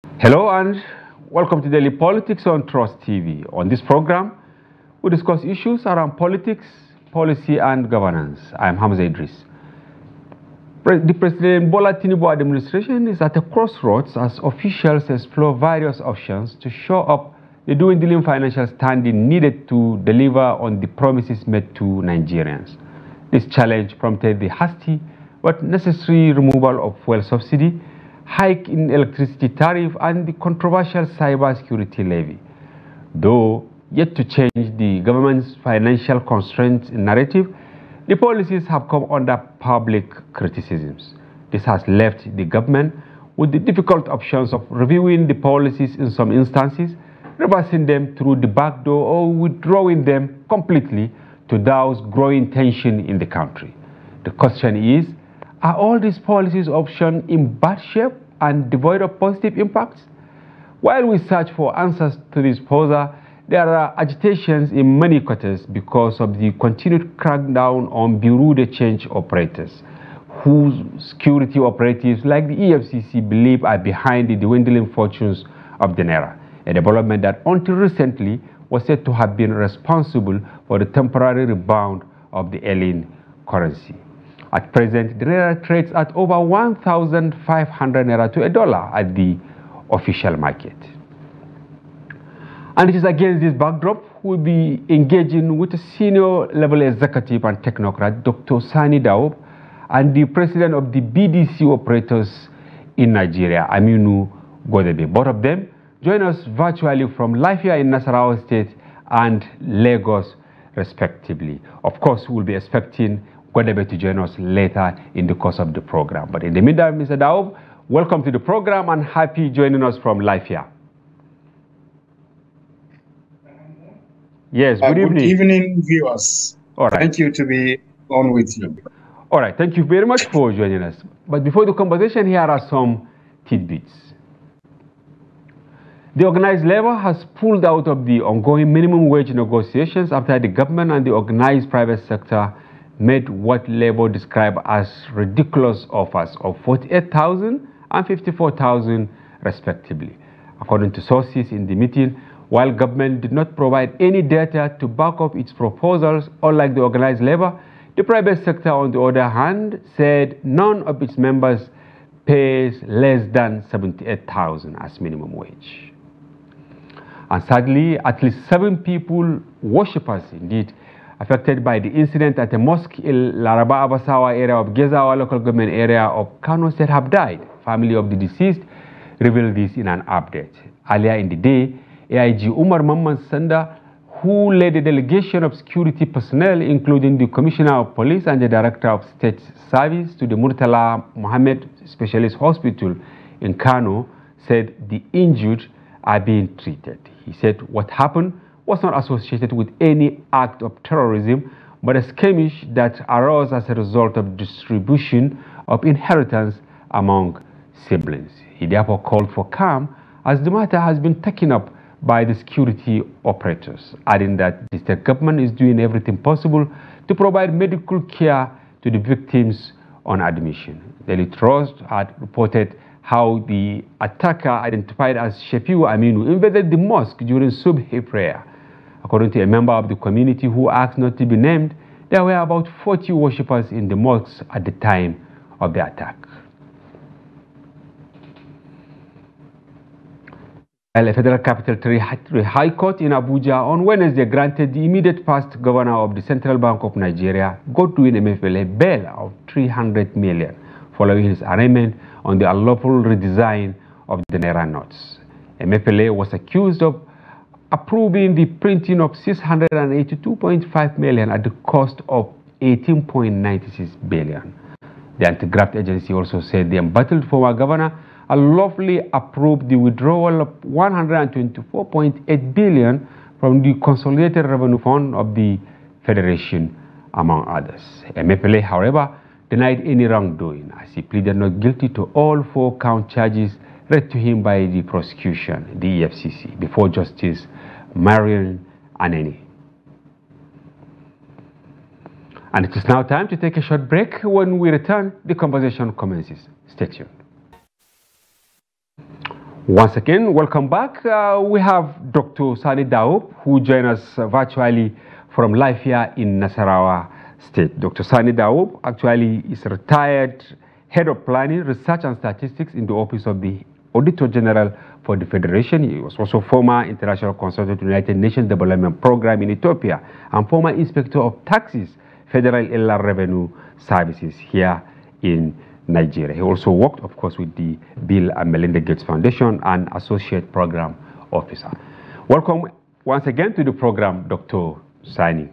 Hello and welcome to Daily Politics on Trust TV. On this program, we discuss issues around politics, policy, and governance. I am Hamza Idris. The President Bola Tinubu administration is at a crossroads as officials explore various options to shore up the dwindling financial standing needed to deliver on the promises made to Nigerians. This challenge prompted the hasty but necessary removal of fuel subsidy, hike in electricity tariff, and the controversial cybersecurity levy. Though yet to change the government's financial constraints narrative, the policies have come under public criticisms. This has left the government with the difficult options of reviewing the policies in some instances, reversing them through the back door, or withdrawing them completely to douse growing tension in the country. The question is, are all these policies options in bad shape and devoid of positive impacts? While we search for answers to this puzzle, there are agitations in many quarters because of the continued crackdown on bureau de change operators, whose security operatives like the EFCC believe are behind the dwindling fortunes of the Naira, a development that until recently was said to have been responsible for the temporary rebound of the ailing currency. At present, the Naira trades at over 1,500 Naira to a dollar at the official market. And it is against this backdrop we'll be engaging with a senior level executive and technocrat, Dr. Sani Dawop, and the president of the BDC operators in Nigeria, Aminu Godebe. Both of them join us virtually from live here in Nasarawa State and Lagos, respectively. Of course, we'll be expecting Godebe to join us later in the course of the program. But in the meantime, Mr. Dawop, welcome to the program and happy joining us from live here. Yes, good evening. Good evening, viewers. All right. Thank you to be on with you. All right, thank you very much for joining us. But before the conversation, here are some tidbits. The organized labor has pulled out of the ongoing minimum wage negotiations after the government and the organized private sector made what labor described as ridiculous offers of 48,000 and 54,000 respectively. According to sources in the meeting, while government did not provide any data to back up its proposals, unlike the organized labor, the private sector, on the other hand, said none of its members pays less than 78,000 as minimum wage. And sadly, at least 7 people, worshippers indeed, affected by the incident at a mosque in Laraba Abasawa area of Gezawa local government area of Kano State have died. Family of the deceased revealed this in an update. Earlier in the day, AIG Umar Mamman Sanda, who led a delegation of security personnel, including the Commissioner of Police and the Director of State Service, to the Murtala Mohammed Specialist Hospital in Kano, said the injured are being treated. He said what happened was not associated with any act of terrorism, but a skirmish that arose as a result of distribution of inheritance among siblings. He therefore called for calm as the matter has been taken up by the security operators, adding that the state government is doing everything possible to provide medical care to the victims on admission. Daily Trust had reported how the attacker, identified as Shefiu Aminu, invaded the mosque during Subhi prayer. According to a member of the community who asked not to be named, there were about 40 worshippers in the mosque at the time of the attack. A Federal Capital Territory High Court in Abuja on Wednesday granted the immediate past governor of the Central Bank of Nigeria, Godwin Emefiele, bail of 300 million following his arraignment on the unlawful redesign of the Naira notes. Emefiele was accused of approving the printing of 682.5 million at the cost of 18.96 billion. The anti-graft agency also said the embattled former governor unlawfully approved the withdrawal of 124.8 billion from the Consolidated Revenue Fund of the Federation, among others. Emefiele, however, denied any wrongdoing as he pleaded not guilty to all 4 count charges read to him by the prosecution, the EFCC, before Justice Marion Aneni. And it is now time to take a short break. When we return, the conversation commences. Stay tuned. Once again, welcome back. We have Dr. Sani Dawop, who joined us virtually from life here in Nasarawa State. Dr. Sani Dawop actually is a retired head of planning, research and statistics in the office of the Auditor General for the Federation. He was also former international consultant to the United Nations Development Program in Ethiopia and former inspector of taxes, Federal Inland Revenue Services here in Nigeria. He also worked, of course, with the Bill and Melinda Gates Foundation and Associate Program Officer. Welcome once again to the program, Dr. Sani.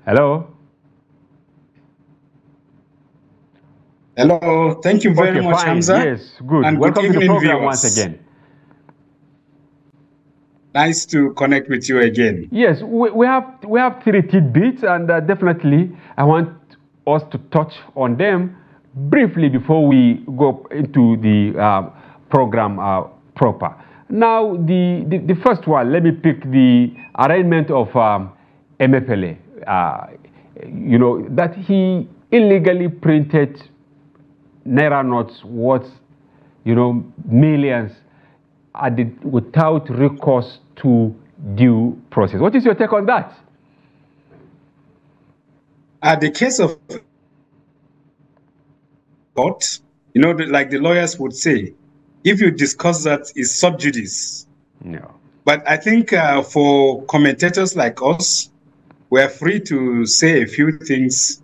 Hello. Hello. Thank you very much, fine. Hamza. Yes, good. And welcome good to the program viewers. once again. Nice to connect with you again. Yes, we have 3 tidbits, and definitely I want us to touch on them briefly before we go into the program proper. Now, the first one, let me pick the arraignment of MFLA. You know, that he illegally printed Naira notes worth, you know, millions without recourse to due process. What is your take on that? The case of court, you know, like the lawyers would say, if you discuss that, is sub judice. No. But I think for commentators like us, we are free to say a few things,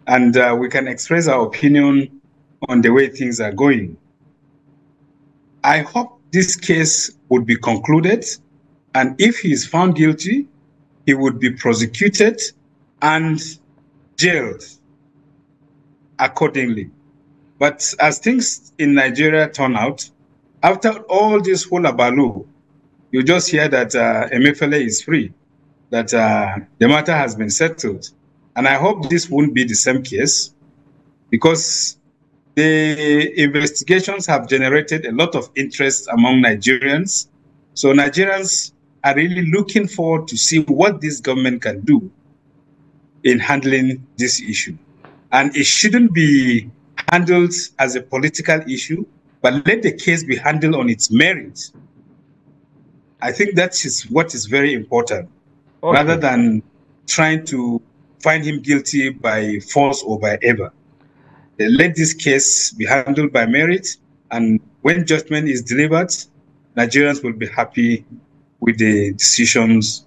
and we can express our opinion on the way things are going. I hope this case would be concluded, and if he is found guilty, he would be prosecuted and jailed accordingly. But as things in Nigeria turn out, after all this hullabaloo, you just hear that MFLA is free, that the matter has been settled. And I hope this won't be the same case, because the investigations have generated a lot of interest among Nigerians. So Nigerians are really looking forward to see what this government can do in handling this issue. And it shouldn't be handled as a political issue, but let the case be handled on its merit. I think that is what is very important, rather than trying to find him guilty by force or by ever. Let this case be handled by merit, and when judgment is delivered, Nigerians will be happy with the decisions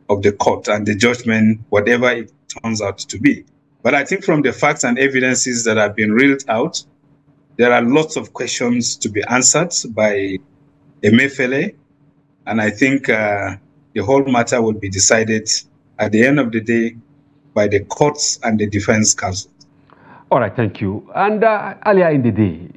of the court and the judgment, whatever it turns out to be. But I think from the facts and evidences that have been reeled out, there are lots of questions to be answered by MFLA, and I think the whole matter will be decided at the end of the day by the courts and the defense counsel. All right, thank you. And earlier in the day,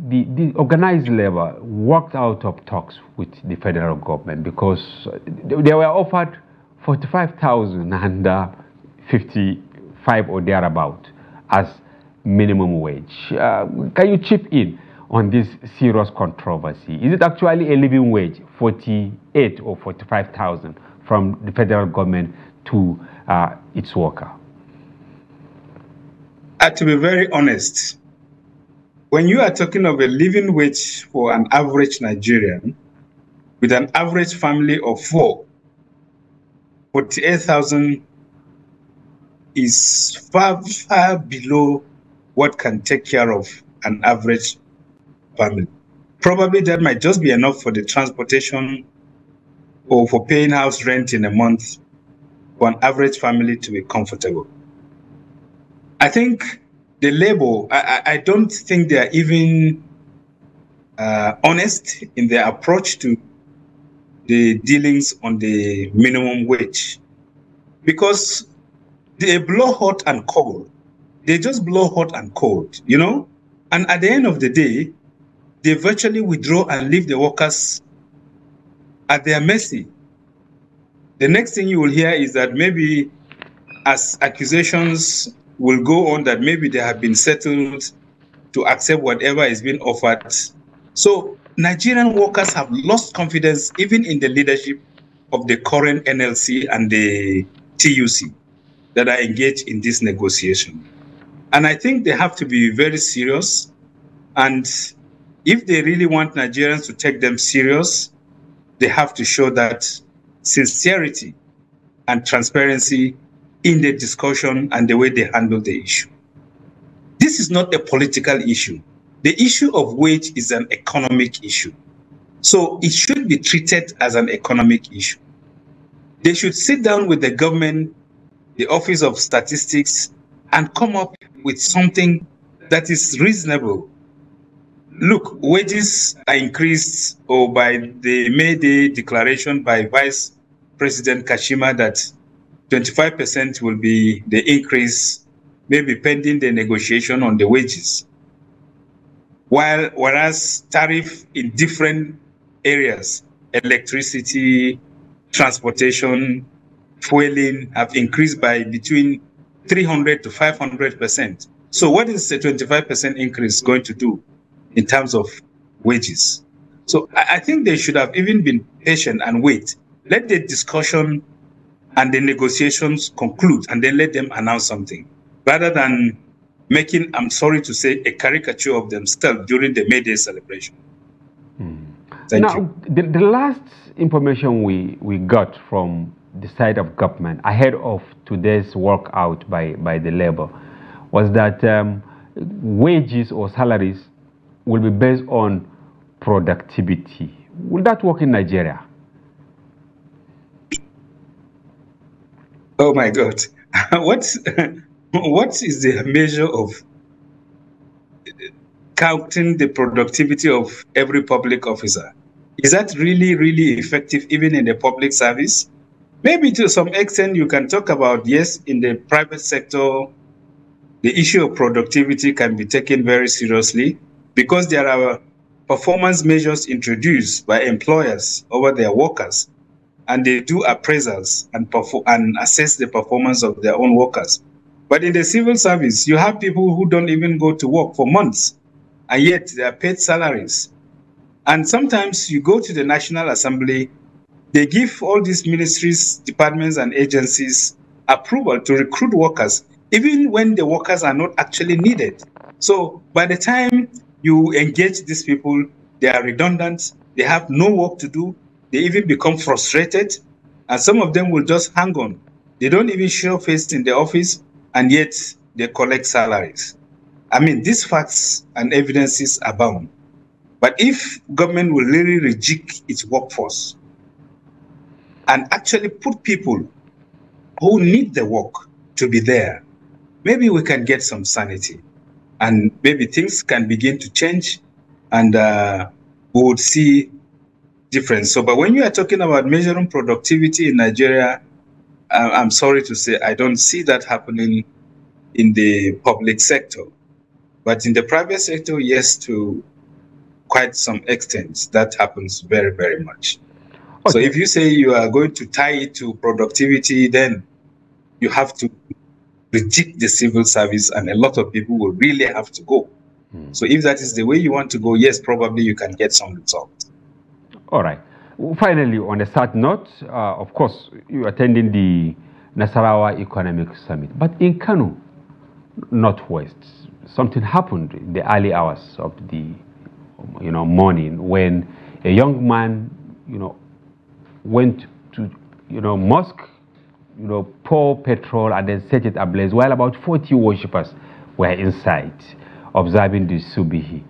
the organized labor worked out of talks with the federal government because they were offered 45,055 or thereabout as minimum wage. Can you chip in on this serious controversy? Is it actually a living wage, 48 or 45,000 from the federal government to its worker? To be very honest, when you are talking of a living wage for an average Nigerian with an average family of 4, 48,000 is far, far below what can take care of an average family. Probably that might just be enough for the transportation or for paying house rent in a month for an average family to be comfortable. I think the labor, I don't think they are even honest in their approach to the dealings on the minimum wage. Because they blow hot and cold. They just blow hot and cold, you know? And at the end of the day, they virtually withdraw and leave the workers at their mercy. The next thing you will hear is that maybe as accusations will go on that maybe they have been settled to accept whatever is being offered. So Nigerian workers have lost confidence even in the leadership of the current NLC and the TUC that are engaged in this negotiation. And I think they have to be very serious. And if they really want Nigerians to take them serious, they have to show that sincerity and transparency in the discussion and the way they handle the issue. This is not a political issue. The issue of wage is an economic issue. So it should be treated as an economic issue. They should sit down with the government, the Office of Statistics, and come up with something that is reasonable. Look, wages are increased by the May Day declaration by Vice President Kashima that 25% will be the increase, maybe pending the negotiation on the wages. Whereas tariff in different areas, electricity, transportation, fueling have increased by between 300 to 500%. So what is the 25% increase going to do in terms of wages? So I think they should have even been patient and wait. Let the discussion and the negotiations conclude and then let them announce something, rather than making, I'm sorry to say, a caricature of themselves during the May Day celebration. Thank you. The last information we got from the side of government ahead of today's walkout by the labor was that wages or salaries will be based on productivity. Will that work in Nigeria? Oh my God. What is the measure of counting the productivity of every public officer? Is that really, really effective even in the public service? Maybe to some extent you can talk about, yes, in the private sector, the issue of productivity can be taken very seriously because there are performance measures introduced by employers over their workers, and they do appraisals and assess the performance of their own workers. But in the civil service, you have people who don't even go to work for months, and yet they are paid salaries. And sometimes you go to the National Assembly, they give all these ministries, departments, and agencies approval to recruit workers, even when the workers are not actually needed. So by the time you engage these people, they are redundant, they have no work to do, they even become frustrated, and some of them will just hang on. They don't even show face in the office, and yet they collect salaries. I mean, these facts and evidences abound. But if government will really rejig its workforce and actually put people who need the work to be there, maybe we can get some sanity, and maybe things can begin to change, and we would see difference. So, but when you are talking about measuring productivity in Nigeria, I'm sorry to say, I don't see that happening in the public sector. But in the private sector, yes, to quite some extent, that happens very, very much. Okay. So if you say you are going to tie it to productivity, then you have to reject the civil service, and a lot of people will really have to go. So if that is the way you want to go, yes, probably you can get some results. All right. Finally, on a sad note, of course, you're attending the Nasarawa Economic Summit. But in Kano, Northwest, something happened in the early hours of the morning when a young man, went to, mosque, pour petrol and then set it ablaze while about 40 worshippers were inside observing the Subihi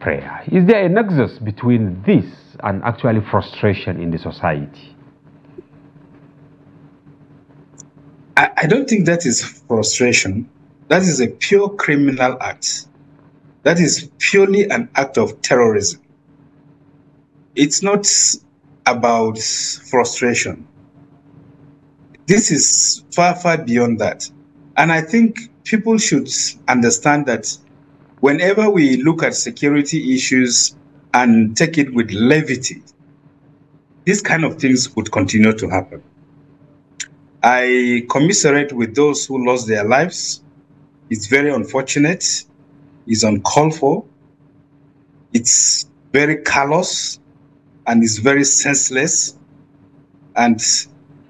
prayer. Is there a nexus between this and actually frustration in the society? I don't think that is frustration. That is a pure criminal act. That is purely an act of terrorism. It's not about frustration. This is far, far beyond that. And I think people should understand that whenever we look at security issues and take it with levity, these kind of things would continue to happen. I commiserate with those who lost their lives. It's very unfortunate. It's uncalled for. It's very callous, and it's very senseless. And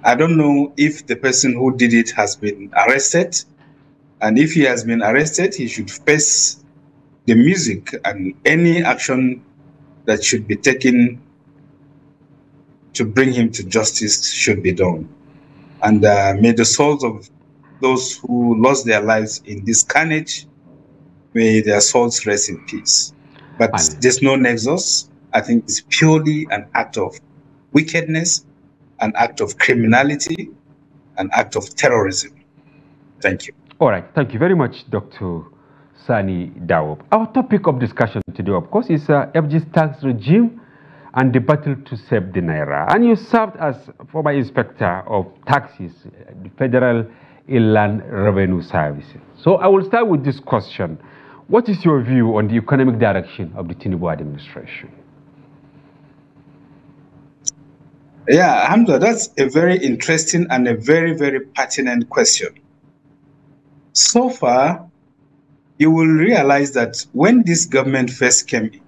I don't know if the person who did it has been arrested. And if he has been arrested, he should face the music, and any action that should be taken to bring him to justice should be done. And may the souls of those who lost their lives in this carnage, may their souls rest in peace. But there's no nexus. I think it's purely an act of wickedness, an act of criminality, an act of terrorism. Thank you. All right. Thank you very much, Dr. Sani Dawop. Our topic of discussion today, of course, is FG's tax regime and the battle to save the Naira. And you served as former inspector of taxes, the Federal Inland Revenue Service. So I will start with this question. What is your view on the economic direction of the Tinubu administration? Yeah, Hamza, that's a very interesting and a very, very pertinent question. So far, you will realize that when this government first came in,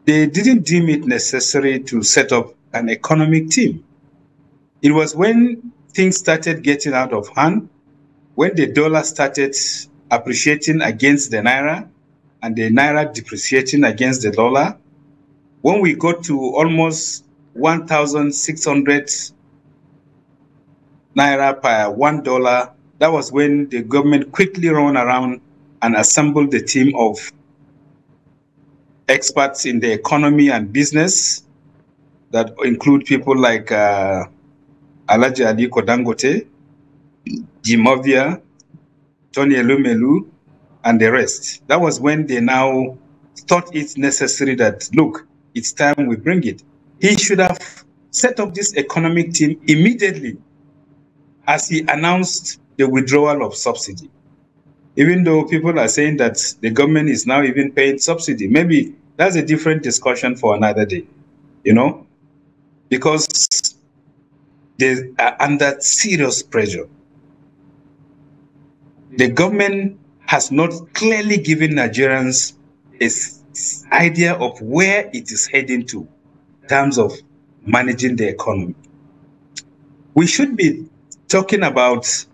they didn't deem it necessary to set up an economic team. It was when things started getting out of hand, when the dollar started appreciating against the Naira and the Naira depreciating against the dollar, when we got to almost 1,600 Naira per $1, that was when the government quickly ran around and assembled the team of experts in the economy and business that include people like Alhaji Aliko Dangote, Jimovia, Tony Elumelu, and the rest. That was when they now thought it necessary that, look, it's time we bring it. He should have set up this economic team immediately as he announced the withdrawal of subsidy. Even though people are saying that the government is now even paying subsidy, maybe that's a different discussion for another day, you know, because they are under serious pressure. The government has not clearly given Nigerians an idea of where it is heading to in terms of managing the economy. We should be talking about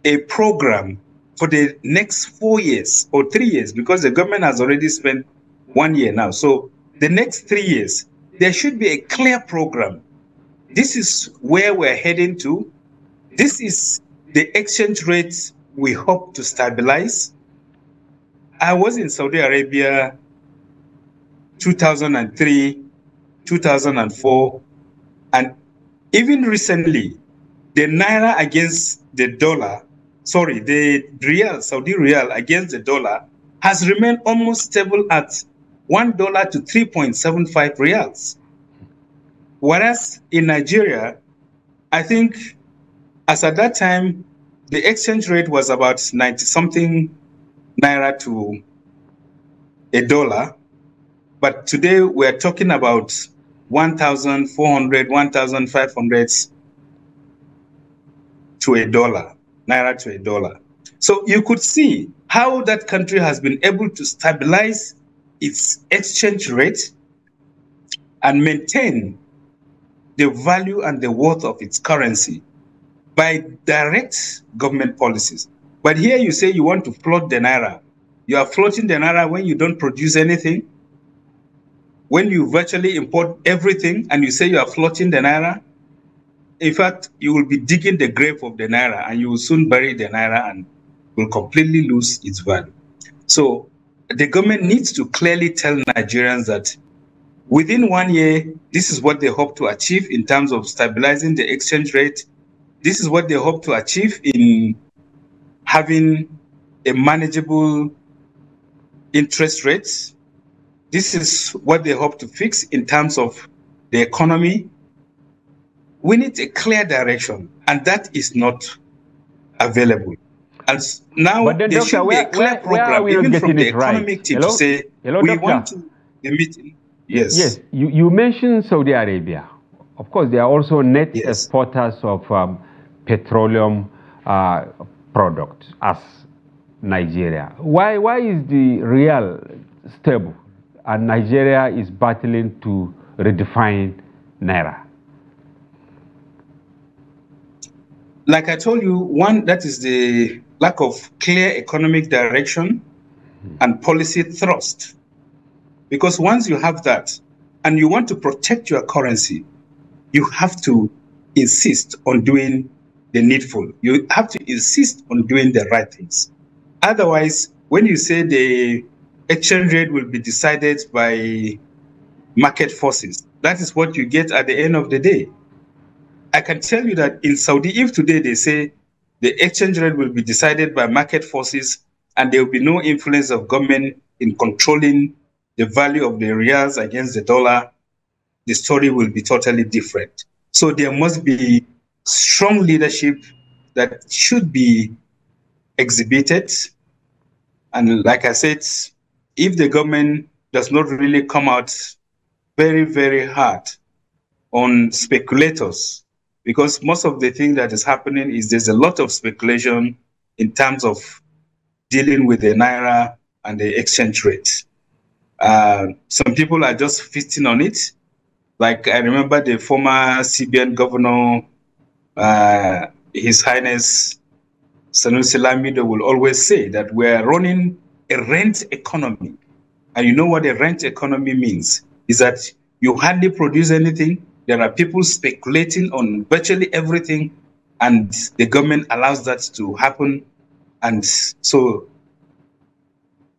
a program for the next 4 years or 3 years, because the government has already spent 1 year now. So the next 3 years, there should be a clear program. This is where we're heading to. This is the exchange rate we hope to stabilize. I was in Saudi Arabia 2003, 2004, and even recently, the Naira against the dollar, sorry, the Riyal, Saudi Riyal against the dollar has remained almost stable at $1 to 3.75 Riyals. Whereas in Nigeria, I think as at that time, the exchange rate was about 90 something Naira to a dollar. But today we're talking about 1,400, 1,500 to a dollar, Naira to a dollar. So you could see how that country has been able to stabilize its exchange rate and maintain the value and the worth of its currency by direct government policies. But here you say you want to float the Naira. You are floating the Naira when you don't produce anything, when you virtually import everything and you say you are floating the Naira. In fact, you will be digging the grave of the Naira and you will soon bury the Naira and will completely lose its value. So the government needs to clearly tell Nigerians that within 1 year, this is what they hope to achieve in terms of stabilizing the exchange rate. This is what they hope to achieve in having a manageable interest rate. This is what they hope to fix in terms of the economy. We need a clear direction, and that is not available. And now there should be a clear program, even from the economic team, to say, we want to the meeting. Yes. Yes, you mentioned Saudi Arabia. Of course, they are also net exporters of petroleum products as Nigeria. Why is the real stable and Nigeria is battling to redefine Naira? Like I told you, one, that is the lack of clear economic direction and policy thrust. Because once you have that and you want to protect your currency, you have to insist on doing the needful. You have to insist on doing the right things. Otherwise, when you say the exchange rate will be decided by market forces, that is what you get at the end of the day. I can tell you that in Saudi, if today they say the exchange rate will be decided by market forces and there will be no influence of government in controlling the value of the riyals against the dollar, the story will be totally different. So there must be strong leadership that should be exhibited. And like I said, if the government does not really come out very, very hard on speculators, because most of the thing that is happening is there's a lot of speculation in terms of dealing with the Naira and the exchange rate. Some people are just feasting on it. Like I remember the former CBN governor, His Highness Sanusi Lamido will always say that we're running a rent economy. And you know what a rent economy means? Is that you hardly produce anything. There are people speculating on virtually everything, and the government allows that to happen. And so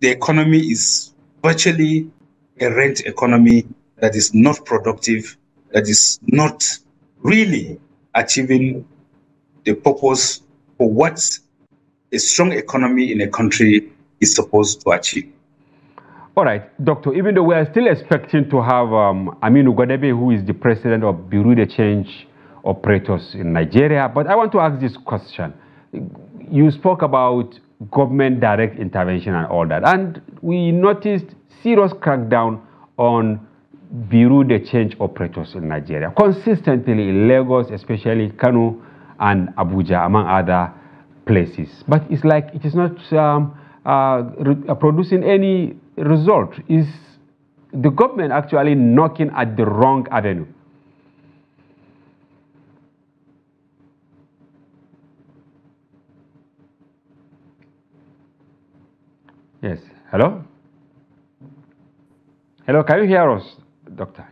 the economy is virtually a rent economy that is not productive, that is not really achieving the purpose for what a strong economy in a country is supposed to achieve. All right, Doctor, even though we are still expecting to have Aminu Gwadebe, who is the president of Bureau de Change Operators in Nigeria, but I want to ask this question. You spoke about government direct intervention and all that, and we noticed serious crackdown on Bureau de Change Operators in Nigeria, consistently in Lagos, especially Kano and Abuja, among other places. But it's like it is not producing any result. Is the government actually knocking at the wrong avenue? Yes. Hello? Hello, can you hear us, Doctor?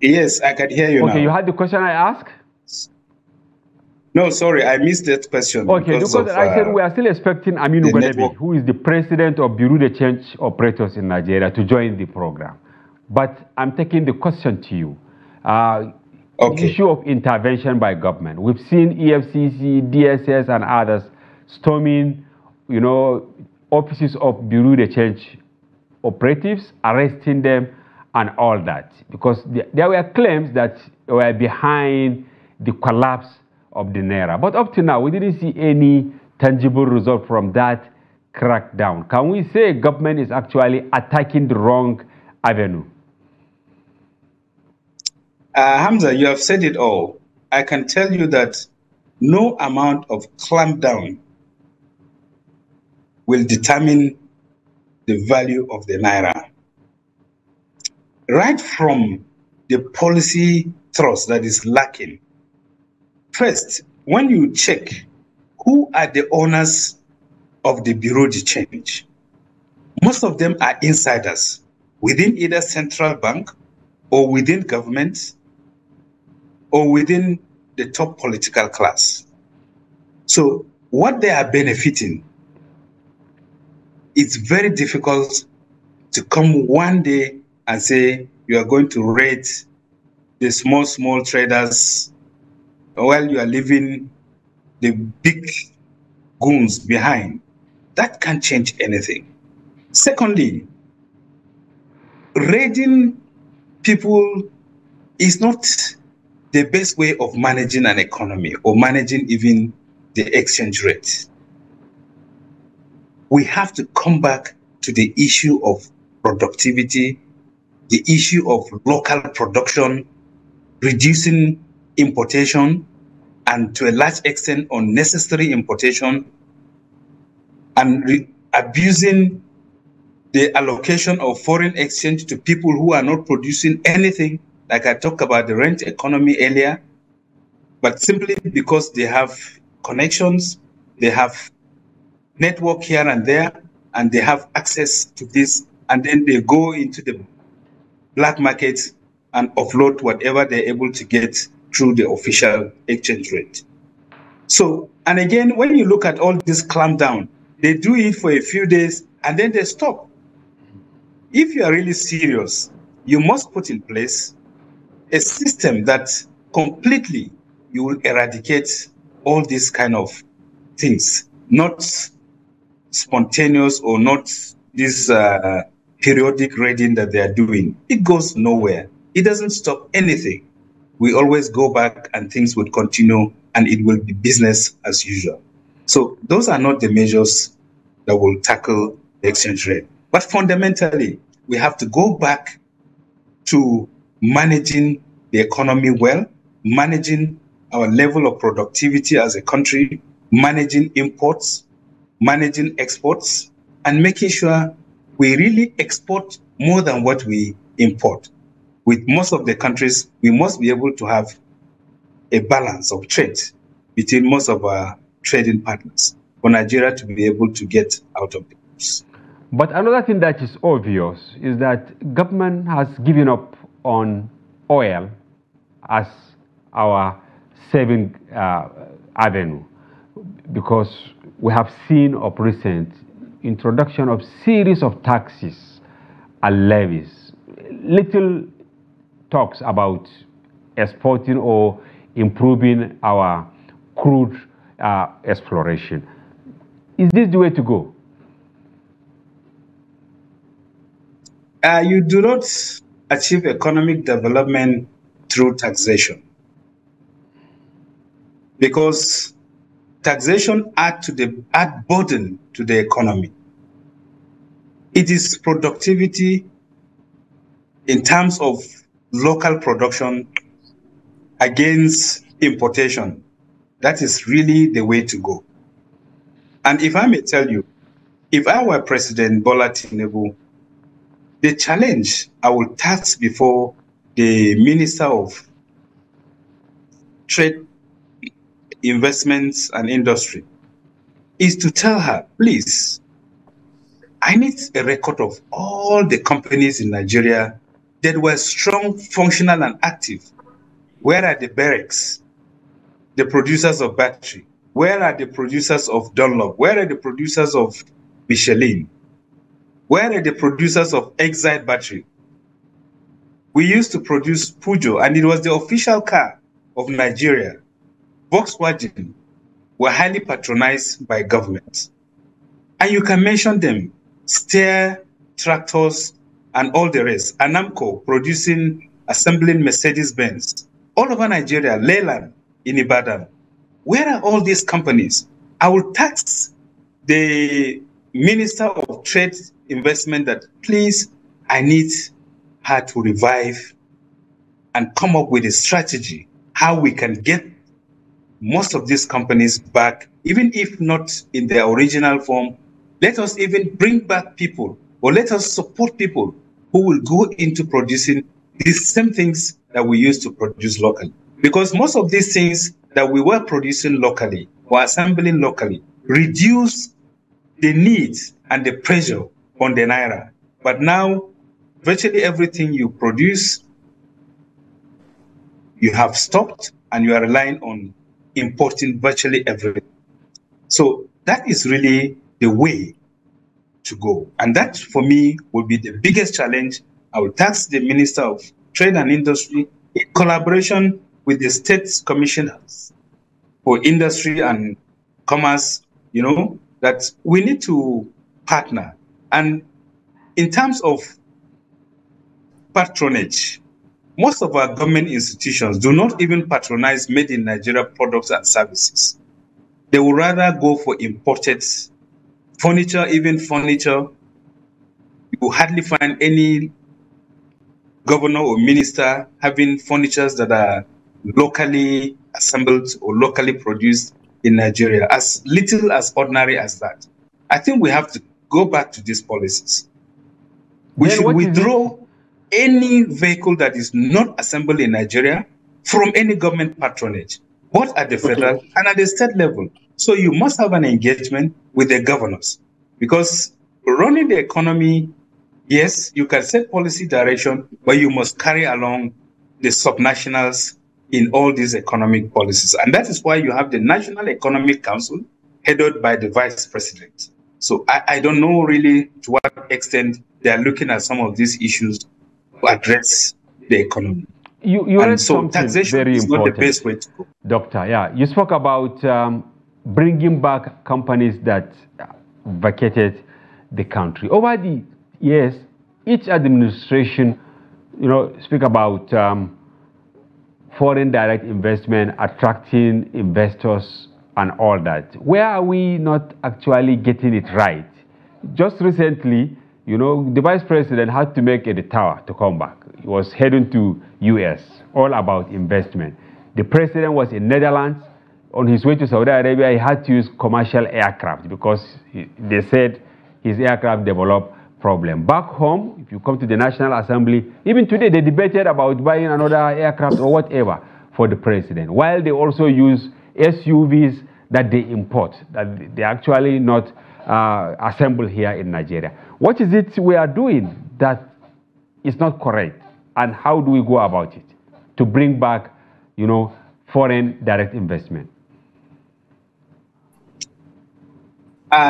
Yes, I can hear you now. Okay, you had the question I asked? No, sorry, I missed that question. Okay, because I said we are still expecting Aminu Gwadebe, who is the president of Bureau de Change Operators in Nigeria, to join the program. But I'm taking the question to you. The issue of intervention by government. We've seen EFCC, DSS, and others storming, offices of Bureau de Change operatives, arresting them, and all that, because there were claims that they were behind the collapse of the Naira. But up to now, we didn't see any tangible result from that crackdown. Can we say government is actually attacking the wrong avenue? Hamza, you have said it all. I can tell you that no amount of clampdown will determine the value of the Naira. Right from the policy thrust that is lacking. First, when you check who are the owners of the Bureau de Change, most of them are insiders within either central bank or within government or within the top political class. So what they are benefiting, it's very difficult to come one day and say you are going to rate the small traders while you are leaving the big goons behind. That can't change anything. Secondly, raiding people is not the best way of managing an economy or managing even the exchange rate. We have to come back to the issue of productivity, the issue of local production, reducing importation, and to a large extent unnecessary importation, and abusing the allocation of foreign exchange to people who are not producing anything, like I talked about the rent economy earlier, but simply because they have connections, they have network here and there, and they have access to this, and then they go into the black market and offload whatever they're able to get through the official exchange rate. So, and again, when you look at all this clampdown, they do it for a few days and then they stop. If you are really serious, you must put in place a system that completely you will eradicate all these kind of things, not spontaneous or not this periodic raiding that they are doing. It goes nowhere. It doesn't stop anything. We always go back and things would continue and it will be business as usual. So those are not the measures that will tackle the exchange rate. But fundamentally, we have to go back to managing the economy well, managing our level of productivity as a country, managing imports, managing exports, and making sure we really export more than what we import. With most of the countries, we must be able to have a balance of trade between most of our trading partners for Nigeria to be able to get out of the woods. But another thing that is obvious is that government has given up on oil as our saving avenue, because we have seen of recent introduction of series of taxes and levies. Little talks about exporting or improving our crude exploration. Is this the way to go? You do not achieve economic development through taxation, because taxation adds burden to the economy. It is productivity in terms of local production against importation. That is really the way to go. And if I may tell you, if I were President Bola Tinubu, the challenge I will task before the Minister of Trade, Investments and Industry is to tell her, please, I need a record of all the companies in Nigeria that were strong, functional, and active. Where are the barracks, the producers of battery? Where are the producers of Dunlop? Where are the producers of Michelin? Where are the producers of Exide battery? We used to produce Peugeot, and it was the official car of Nigeria. Volkswagen were highly patronized by government. And you can mention them: Steer, tractors, and all the rest. Anamco producing, assembling Mercedes-Benz. All over Nigeria, Leyland in Ibadan. Where are all these companies? I will task the Minister of Trade Investment that, please, I need her to revive and come up with a strategy how we can get most of these companies back, even if not in their original form. Let us even bring back people, or let us support people who will go into producing these same things that we used to produce locally. Because most of these things that we were producing locally or assembling locally reduce the needs and the pressure on the Naira. But now, virtually everything you produce, you have stopped, and you are relying on importing virtually everything. So that is really the way to go. And that, for me, will be the biggest challenge. I will task the Minister of Trade and Industry in collaboration with the state commissioners for industry and commerce, that we need to partner. And in terms of patronage, most of our government institutions do not even patronize made in Nigeria products and services. They would rather go for imported furniture, even furniture. You will hardly find any governor or minister having furnitures that are locally assembled or locally produced in Nigeria, as little as ordinary as that. I think we have to go back to these policies. We should withdraw any vehicle that is not assembled in Nigeria from any government patronage. both at the federal and at the state level. So you must have an engagement with the governors, because running the economy, yes, you can set policy direction, but you must carry along the subnationals in all these economic policies. And that is why you have the National Economic Council headed by the vice president. So I don't know really to what extent they are looking at some of these issues to address the economy. You and read so something taxation very is important, not the best way to go. Doctor. Yeah, you spoke about bringing back companies that vacated the country. Over the years, each administration, speak about foreign direct investment, attracting investors and all that. Where are we not actually getting it right? Just recently, the vice president had to make a detour to come back. He was heading to US, all about investment. The president was in Netherlands. On his way to Saudi Arabia, he had to use commercial aircraft because they said his aircraft developed problem. Back home, if you come to the National Assembly, even today they debated about buying another aircraft or whatever for the president, while they also use SUVs that they import, that they actually not assemble here in Nigeria. What is it we are doing that is not correct, and how do we go about it to bring back, foreign direct investment?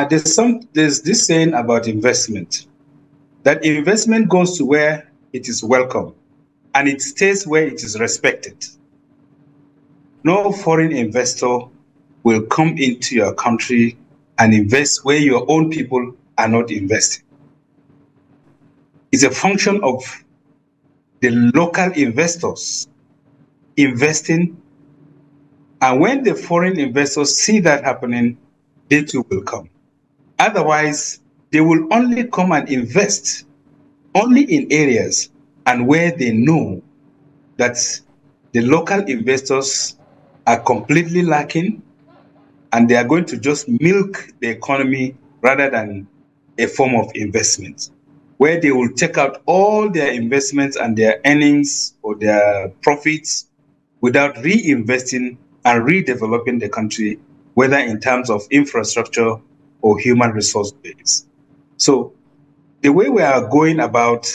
There's this saying about investment, that investment goes to where it is welcome and it stays where it is respected. No foreign investor will come into your country and invest where your own people are not investing. It's a function of the local investors investing, and when the foreign investors see that happening, they too will come. Otherwise, they will only come and invest only in areas and where they know that the local investors are completely lacking, and they are going to just milk the economy rather than a form of investment, where they will take out all their investments and their earnings or their profits without reinvesting and redeveloping the country, whether in terms of infrastructure or human resource base. So the way we are going about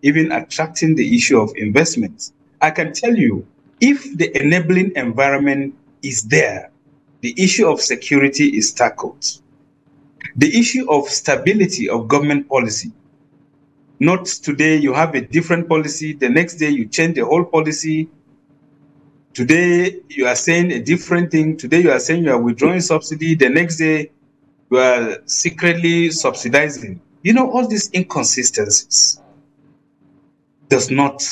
even attracting the issue of investments, I can tell you, if the enabling environment is there, the issue of security is tackled. The issue of stability of government policy, not today you have a different policy, the next day you change the whole policy. Today you are saying a different thing. Today you are saying you are withdrawing subsidy. The next day you are secretly subsidizing. All these inconsistencies does not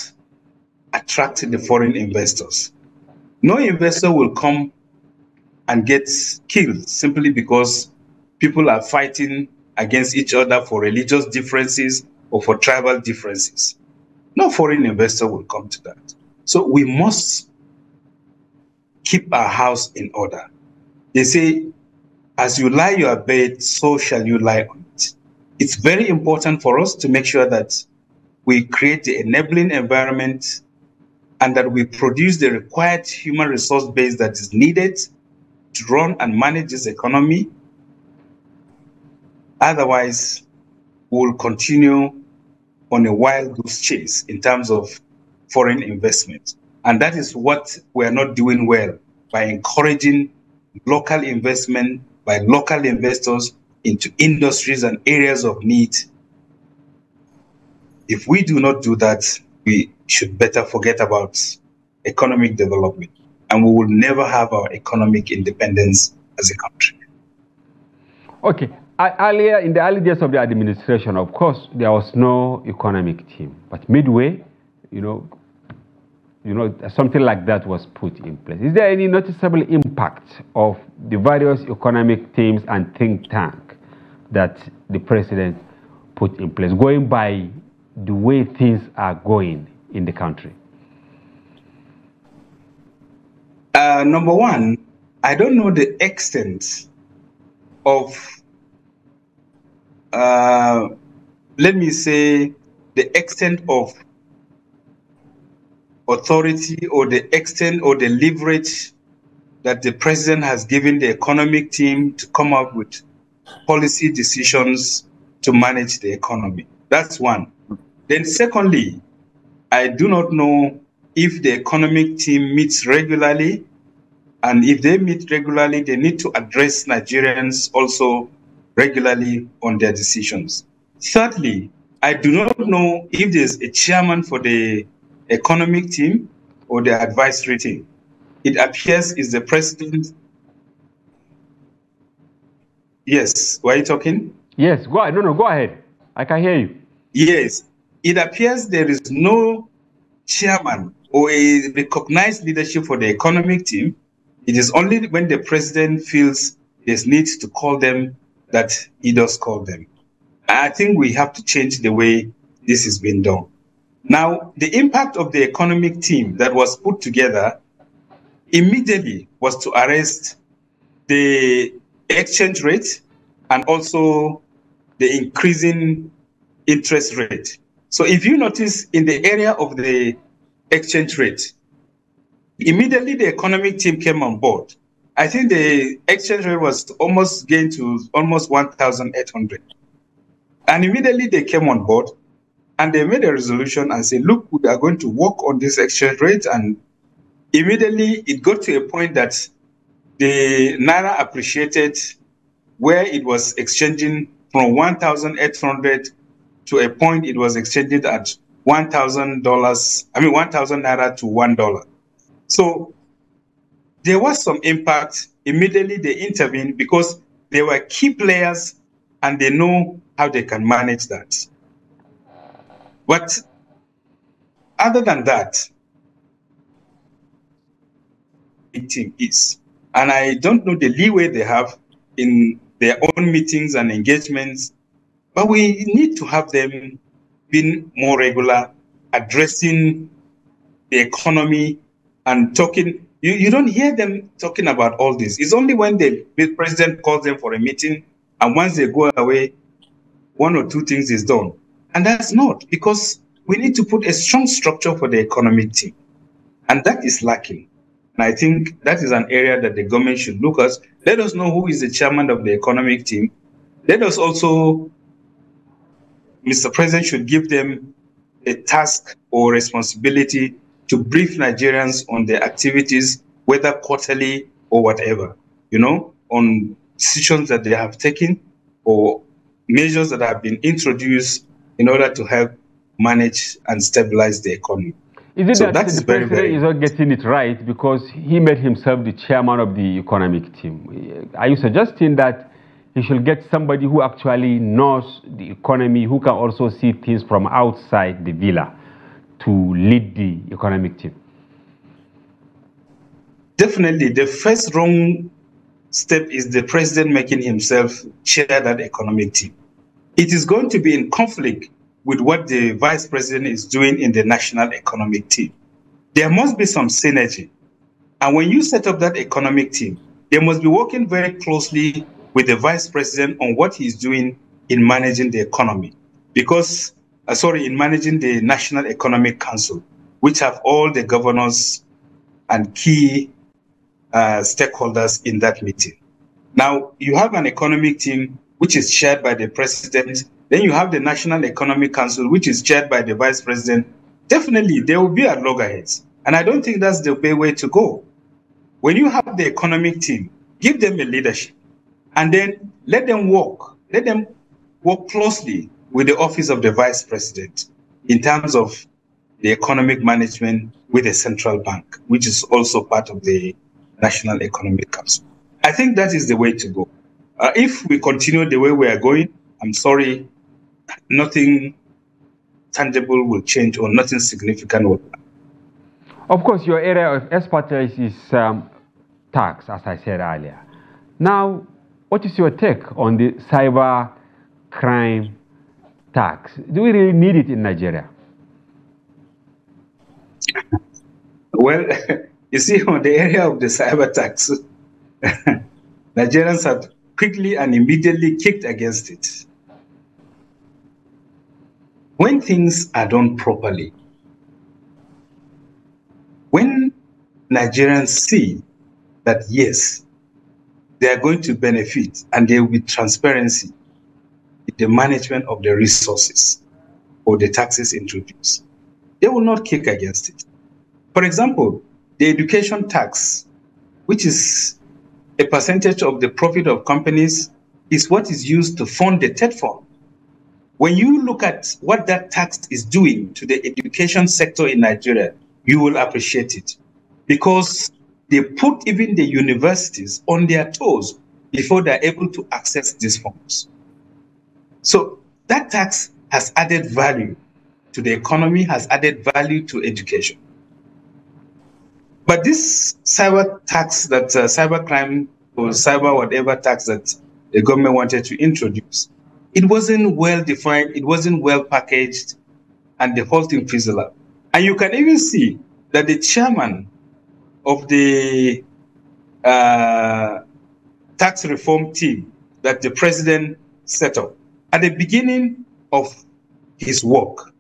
attract the foreign investors. No investor will come and get killed simply because people are fighting against each other for religious differences or for tribal differences. No foreign investor will come to that. So we must keep our house in order. They say, as you lie your bed, so shall you lie on it. It's very important for us to make sure that we create the enabling environment and that we produce the required human resource base that is needed to run and manage this economy. Otherwise, we'll continue on a wild goose chase in terms of foreign investment. And that is what we're not doing well, by encouraging local investment by local investors into industries and areas of need. If we do not do that, we should better forget about economic development, and we will never have our economic independence as a country. Okay. Earlier, in the early days of the administration, of course, there was no economic team. But midway, something like that was put in place. Is there any noticeable impact of the various economic teams and think tank that the president put in place, going by the way things are going in the country? Number one, I don't know the extent of, let me say, the extent of authority or the extent or the leverage that the president has given the economic team to come up with policy decisions to manage the economy. That's one. Then secondly, I do not know if the economic team meets regularly, and if they meet regularly, they need to address Nigerians also regularly on their decisions. Thirdly, I do not know if there's a chairman for the economic team or the advisory team. It appears is the president. Yes, were you talking? Yes, go ahead. No, go ahead. I can hear you. Yes, it appears there is no chairman or a recognized leadership for the economic team. It is only when the president feels there's need to call them that he does call them. I think we have to change the way this is being done. Now, the impact of the economic team that was put together immediately was to arrest the exchange rate and also the increasing interest rate. So if you notice in the area of the exchange rate, immediately the economic team came on board. I think the exchange rate was almost gained to almost 1,800. And immediately they came on board and they made a resolution and said, look, we are going to work on this exchange rate. And immediately it got to a point that the Naira appreciated, where it was exchanging from 1,800 to a point it was exchanged at $1,000, 1,000 Naira to $1. So there was some impact. Immediately they intervened because they were key players and they know how they can manage that. But other than that, the team is. And I don't know the leeway they have in their own meetings and engagements, but we need to have them being more regular, addressing the economy and talking. You don't hear them talking about all this. It's only when the president calls them for a meeting, and once they go away, one or two things is done. And that's not, because we need to put a strong structure for the economic team. And that is lacking. And I think that is an area that the government should look at. Let us know who is the chairman of the economic team. Let us also, Mr. President should give them a task or responsibility to brief Nigerians on their activities, whether quarterly or whatever, on decisions that they have taken or measures that have been introduced in order to help manage and stabilize the economy. Is it that the president is not getting it right because he made himself the chairman of the economic team? Are you suggesting that he should get somebody who actually knows the economy, who can also see things from outside the villa to lead the economic team? Definitely. The first wrong step is the president making himself chair that economic team. It is going to be in conflict with what the vice president is doing in the national economic team. There must be some synergy. And when you set up that economic team, they must be working very closely with the vice president on what he's doing in managing the economy. Because, in managing the National Economic Council, which have all the governors and key stakeholders in that meeting. Now, you have an economic team which is chaired by the president. Then you have the National Economic Council, which is chaired by the vice president. Definitely, there will be at loggerheads. And I don't think that's the way to go. When you have the economic team, give them a leadership. And then let them work. Let them work closely with the office of the vice president in terms of the economic management with the central bank, which is also part of the National Economic Council. I think that is the way to go. If we continue the way we are going, I'm sorry, nothing tangible will change or nothing significant will happen. Of course, your area of expertise is tax, as I said earlier. Now, what is your take on the cyber crime tax? Do we really need it in Nigeria? Well, you see, on the area of the cyber tax, Nigerians have quickly and immediately kicked against it. When things are done properly, when Nigerians see that yes, they are going to benefit and there will be transparency in the management of the resources or the taxes introduced. They will not kick against it. For example, the education tax, which is a percentage of the profit of companies, is what is used to fund the TED fund. When you look at what that tax is doing to the education sector in Nigeria, you will appreciate it, because they put even the universities on their toes before they're able to access these funds. So that tax has added value to the economy, has added value to education. But this cyber tax, that cyber crime or cyber whatever tax that the government wanted to introduce, it wasn't well defined, it wasn't well packaged, and the whole thing fizzled out. And you can even see that the chairman of the tax reform team that the president set up, at the beginning of his work,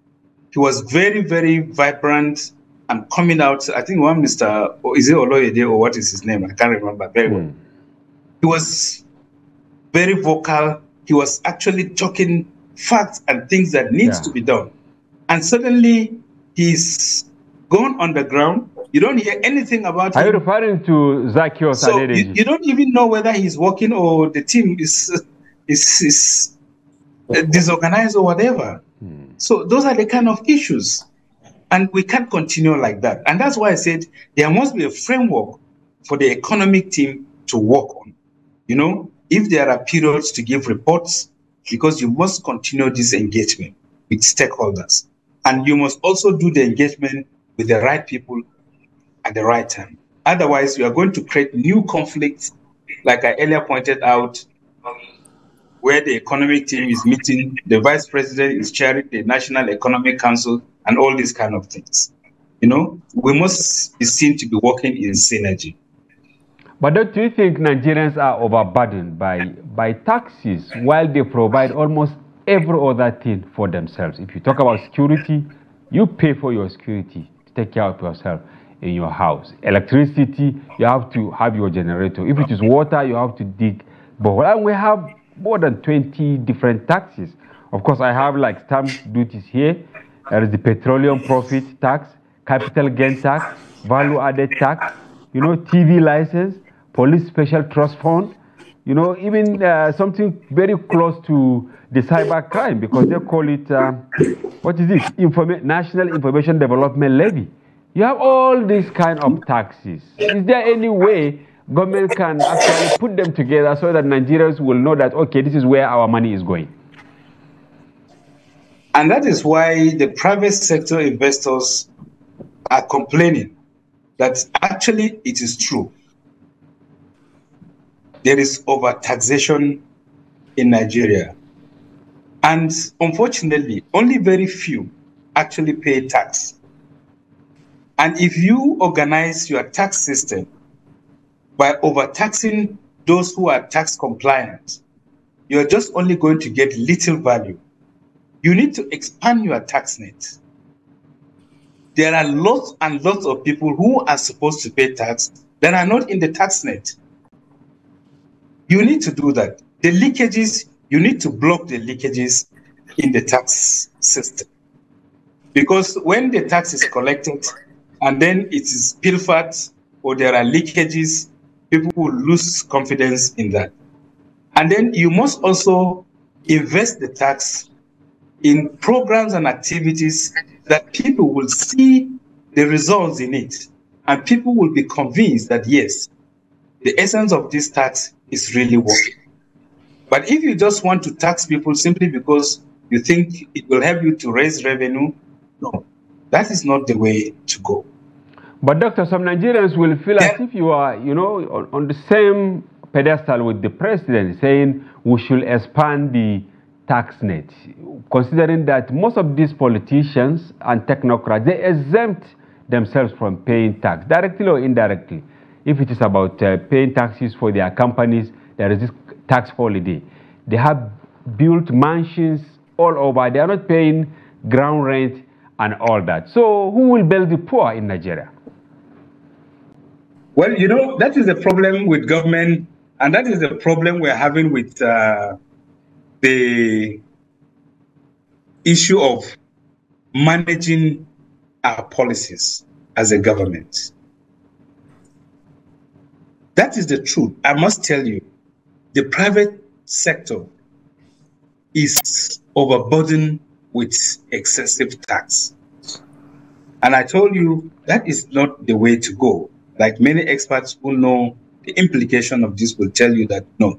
he was very, very vibrant and coming out. I think one Mr. Is it Oloyede or what is his name? I can't remember very well. He was very vocal. He was actually talking facts and things that needs to be done. And suddenly he's gone underground. You don't hear anything about him. Are you referring to Zacchaeus? So you don't even know whether he's working or the team is disorganized or whatever. So those are the kind of issues. And we can't continue like that. And that's why I said there must be a framework for the economic team to work on. You know, if there are periods to give reports, because you must continue this engagement with stakeholders. And you must also do the engagement with the right people at the right time. Otherwise, you are going to create new conflicts, like I earlier pointed out, where the economic team is meeting, the vice president is chairing the National Economic Council, and all these kind of things. You know, we must be seen to be working in synergy. But don't you think Nigerians are overburdened by taxes while they provide almost every other thing for themselves? If you talk about security, you pay for your security to take care of yourself in your house. Electricity, you have to have your generator. If it is water, you have to dig borehole. And we have more than 20 different taxes. Of course, I have like stamp duties here. There is the petroleum profit tax, capital gain tax, value added tax, you know, TV license, police special trust fund, you know, even something very close to the cyber crime, because they call it, what is this? National Information Development Levy. You have all these kind of taxes. Is there any way government can actually put them together so that Nigerians will know that, okay, this is where our money is going? And that is why the private sector investors are complaining that actually it is true. There is over-taxation in Nigeria. And unfortunately, only very few actually pay tax. And if you organize your tax system by overtaxing those who are tax compliant, you're just only going to get little value. You need to expand your tax net. There are lots and lots of people who are supposed to pay tax that are not in the tax net. You need to do that. The leakages, you need to block the leakages in the tax system. Because when the tax is collected and then it is pilfered or there are leakages, people will lose confidence in that. And then you must also invest the tax in programs and activities that people will see the results in it. And people will be convinced that, yes, the essence of this tax is really working. But if you just want to tax people simply because you think it will help you to raise revenue, no, that is not the way to go. But Doctor, some Nigerians will feel as if you are, you know, on the same pedestal with the president, saying we should expand the tax net, considering that most of these politicians and technocrats, they exempt themselves from paying tax, directly or indirectly. If it is about paying taxes for their companies, there is this tax holiday. They have built mansions all over. They are not paying ground rent and all that. So who will bail the poor in Nigeria? Well, you know, that is the problem with government, and that is the problem we're having with the issue of managing our policies as a government. That is the truth. I must tell you, the private sector is overburdened with excessive tax. And I told you that is not the way to go. Like many experts who know the implication of this will tell you that no,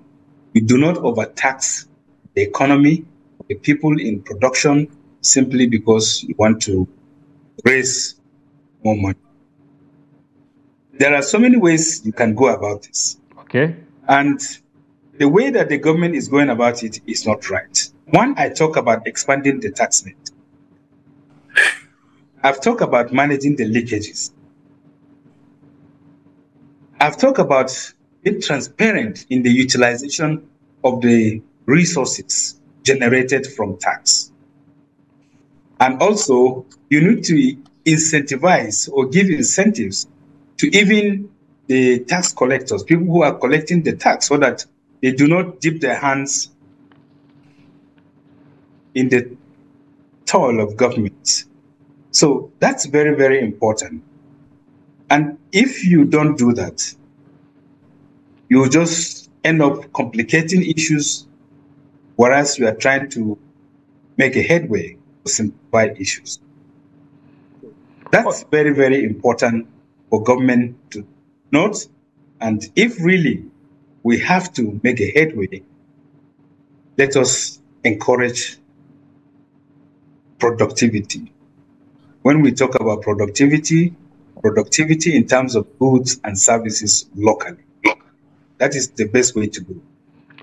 we do not overtax the economy, the people in production, simply because you want to raise more money. There are so many ways you can go about this. Okay. And the way that the government is going about it is not right. One, I talk about expanding the tax net. I've talked about managing the leakages. I've talked about being transparent in the utilization of the resources generated from tax. And also, you need to incentivize or give incentives to even the tax collectors, people who are collecting the tax, so that they do not dip their hands in the toil of government. So that's very, very important. And if you don't do that, you just end up complicating issues, whereas you are trying to make a headway to simplify issues. That's very, very important for government to note. And if really we have to make a headway, let us encourage productivity. When we talk about productivity in terms of goods and services locally, that is the best way to go.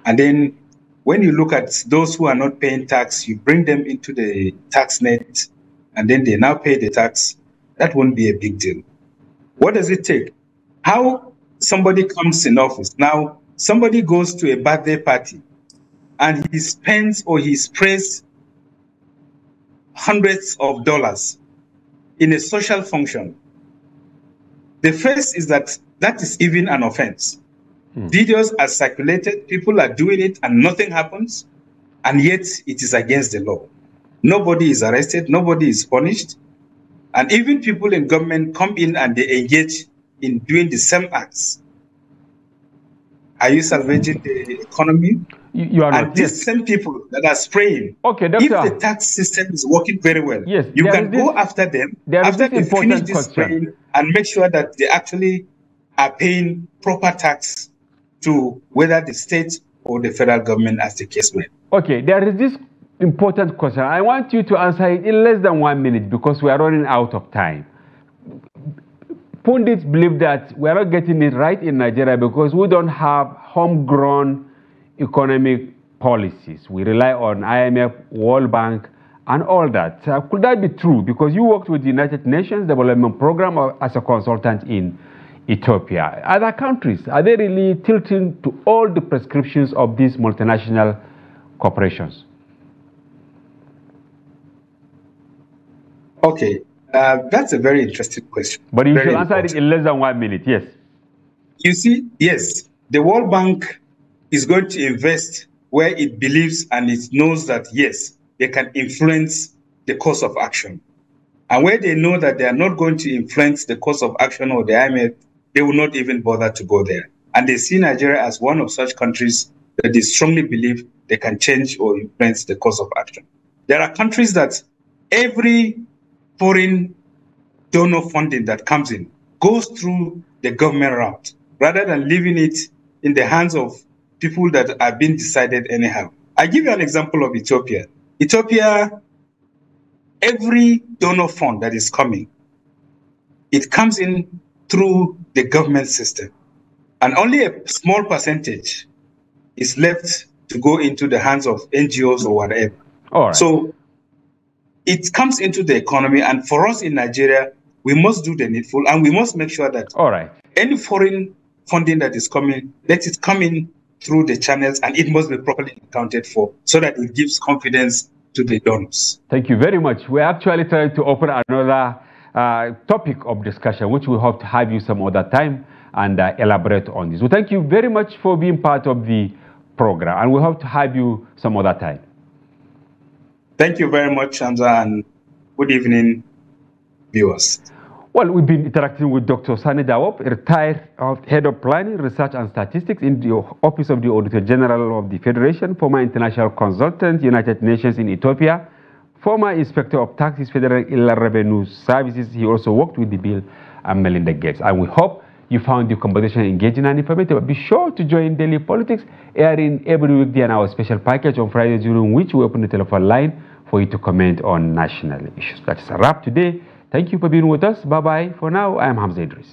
And then when you look at those who are not paying tax, you bring them into the tax net, and then they now pay the tax. That won't be a big deal. What does it take? How somebody comes in office. Now, somebody goes to a birthday party and he spends or he sprays hundreds of dollars in a social function. The first is that is even an offense. Videos are circulated, people are doing it, and nothing happens, and yet it is against the law. Nobody is arrested, nobody is punished, and even people in government come in and they engage in doing the same acts. Are you salvaging the economy? You are not. And these same people that are spraying, okay, doctor, if the tax system is working very well, yes, you can go after them after they finish this spraying and make sure that they actually are paying proper tax to whether the state or the federal government, as the case may. Okay, there is this important question. I want you to answer it in less than 1 minute because we are running out of time. Pundits believe that we are not getting it right in Nigeria because we don't have homegrown economic policies. We rely on IMF, World Bank, and all that. Could that be true? Because you worked with the United Nations Development Program as a consultant in Ethiopia. Other countries, are they really tilting to all the prescriptions of these multinational corporations? Okay, that's a very interesting question. But you should answer it in less than 1 minute, yes. You see, yes, the World Bank is going to invest where it believes and it knows that, yes, they can influence the course of action. And where they know that they are not going to influence the course of action or the IMF, they will not even bother to go there. And they see Nigeria as one of such countries that they strongly believe they can change or influence the course of action. There are countries that every foreign donor funding that comes in goes through the government route, rather than leaving it in the hands of people that are being decided anyhow. I give you an example of Ethiopia. Ethiopia, every donor fund that is coming, it comes in through the government system. And only a small percentage is left to go into the hands of NGOs or whatever. All right. So it comes into the economy. And for us in Nigeria, we must do the needful. And we must make sure that any foreign funding that is coming, let it come in through the channels, and it must be properly accounted for so that it gives confidence to the donors. Thank you very much. We're actually trying to open another topic of discussion, which we hope to have you some other time. and elaborate on this. So thank you very much for being part of the program, and we hope to have you some other time. Thank you very much, Hamza, and good evening, viewers. Well, we've been interacting with Dr. Sani Dawop, retired Head of Planning, Research and Statistics in the Office of the Auditor General of the Federation, former international consultant, United Nations in Ethiopia, former Inspector of Taxes, Federal Inland Revenue Services. He also worked with the Bill and Melinda Gates. And we hope you found the conversation engaging and informative. Be sure to join Daily Politics, airing every weekday, and our special package on Friday, during which we open the telephone line for you to comment on national issues. That's a wrap today. Thank you for being with us. Bye-bye. For now, I am Hamza Idris.